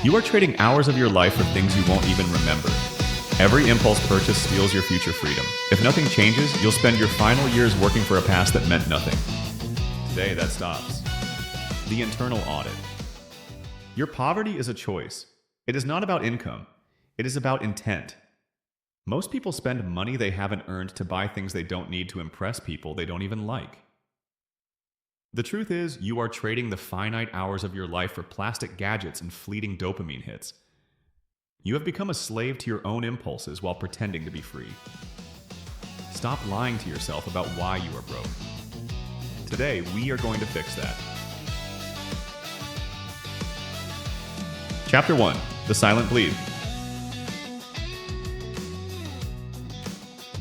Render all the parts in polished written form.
You are trading hours of your life for things you won't even remember. Every impulse purchase steals your future freedom. If nothing changes, you'll spend your final years working for a past that meant nothing. Today, that stops. The internal audit. Your poverty is a choice. It is not about income. It is about intent. Most people spend money they haven't earned to buy things they don't need to impress people they don't even like. The truth is, you are trading the finite hours of your life for plastic gadgets and fleeting dopamine hits. You have become a slave to your own impulses while pretending to be free. Stop lying to yourself about why you are broke. Today, we are going to fix that. Chapter 1. The Silent Bleed.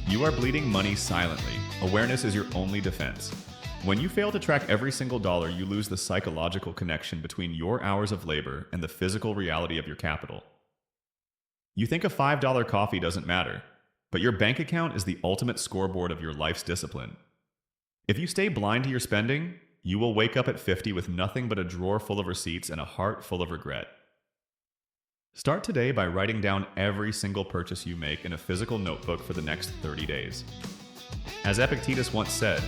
You are bleeding money silently. Awareness is your only defense. When you fail to track every single dollar, you lose the psychological connection between your hours of labor and the physical reality of your capital. You think a $5 coffee doesn't matter, but your bank account is the ultimate scoreboard of your life's discipline. If you stay blind to your spending, you will wake up at 50 with nothing but a drawer full of receipts and a heart full of regret. Start today by writing down every single purchase you make in a physical notebook for the next 30 days. As Epictetus once said,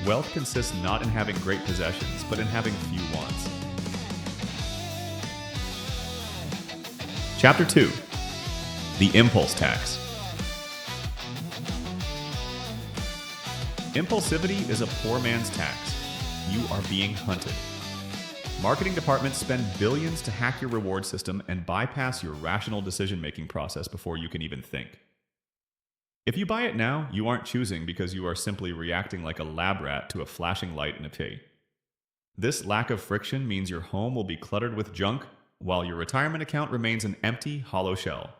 wealth consists not in having great possessions, but in having few wants. Chapter 2. The Impulse Tax. Impulsivity is a poor man's tax. You are being hunted. Marketing departments spend billions to hack your reward system and bypass your rational decision-making process before you can even think. If you buy it now, you aren't choosing because you are simply reacting like a lab rat to a flashing light in a pig. This lack of friction means your home will be cluttered with junk, while your retirement account remains an empty, hollow shell.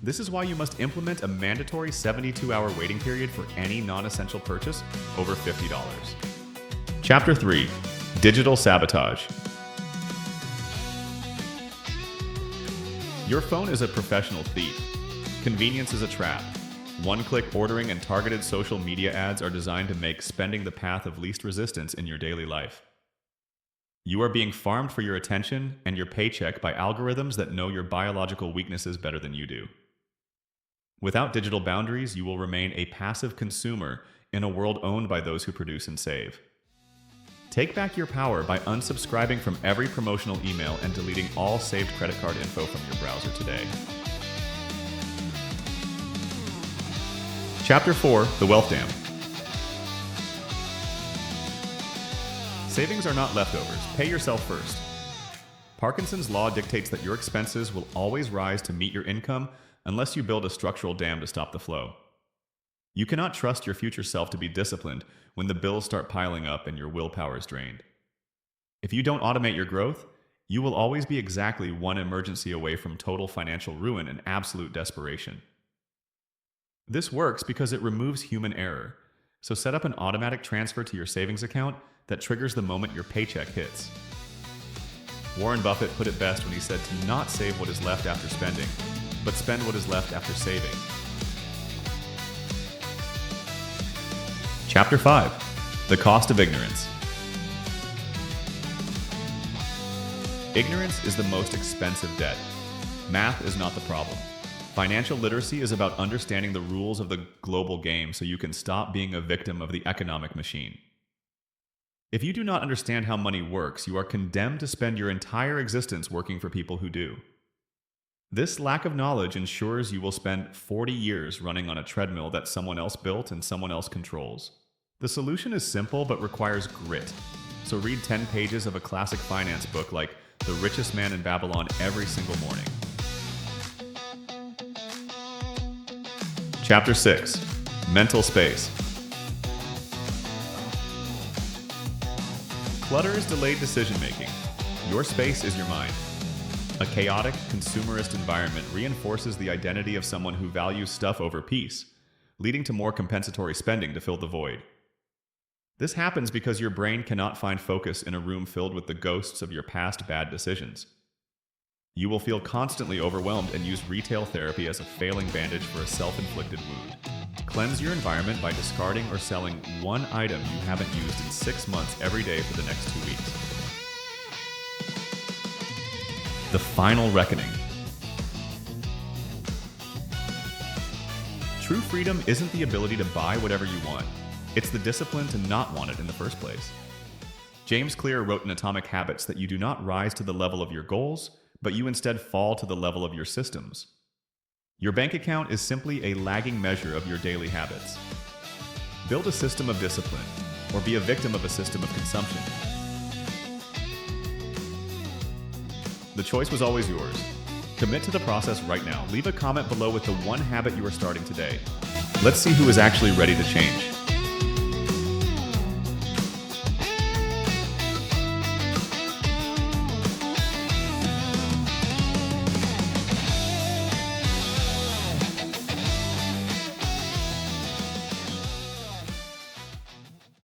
This is why you must implement a mandatory 72-hour waiting period for any non-essential purchase over $50. Chapter 3. Digital Sabotage. Your phone is a professional thief. Convenience is a trap. One-click ordering and targeted social media ads are designed to make spending the path of least resistance in your daily life. You are being farmed for your attention and your paycheck by algorithms that know your biological weaknesses better than you do. Without digital boundaries, you will remain a passive consumer in a world owned by those who produce and save. Take back your power by unsubscribing from every promotional email and deleting all saved credit card info from your browser today. Chapter 4. The Wealth Dam. Savings are not leftovers. Pay yourself first. Parkinson's law dictates that your expenses will always rise to meet your income unless you build a structural dam to stop the flow. You cannot trust your future self to be disciplined when the bills start piling up and your willpower is drained. If you don't automate your growth, you will always be exactly one emergency away from total financial ruin and absolute desperation. This works because it removes human error, so set up an automatic transfer to your savings account that triggers the moment your paycheck hits. Warren Buffett put it best when he said to not save what is left after spending, but spend what is left after saving. Chapter 5. The Cost of Ignorance. Ignorance is the most expensive debt. Math is not the problem. Financial literacy is about understanding the rules of the global game so you can stop being a victim of the economic machine. If you do not understand how money works, you are condemned to spend your entire existence working for people who do. This lack of knowledge ensures you will spend 40 years running on a treadmill that someone else built and someone else controls. The solution is simple but requires grit. So read 10 pages of a classic finance book like The Richest Man in Babylon every single morning. Chapter 6. Mental Space. Clutter is delayed decision-making. Your space is your mind. A chaotic, consumerist environment reinforces the identity of someone who values stuff over peace, leading to more compensatory spending to fill the void. This happens because your brain cannot find focus in a room filled with the ghosts of your past bad decisions. You will feel constantly overwhelmed and use retail therapy as a failing bandage for a self-inflicted wound. Cleanse your environment by discarding or selling one item you haven't used in 6 months every day for the next 2 weeks. the final reckoning. True freedom isn't the ability to buy whatever you want. It's the discipline to not want it in the first place. James Clear wrote in Atomic Habits that you do not rise to the level of your goals, but you instead fall to the level of your systems. Your bank account is simply a lagging measure of your daily habits. Build a system of discipline, or be a victim of a system of consumption. The choice was always yours. Commit to the process right now. Leave a comment below with the one habit you are starting today. Let's see who is actually ready to change.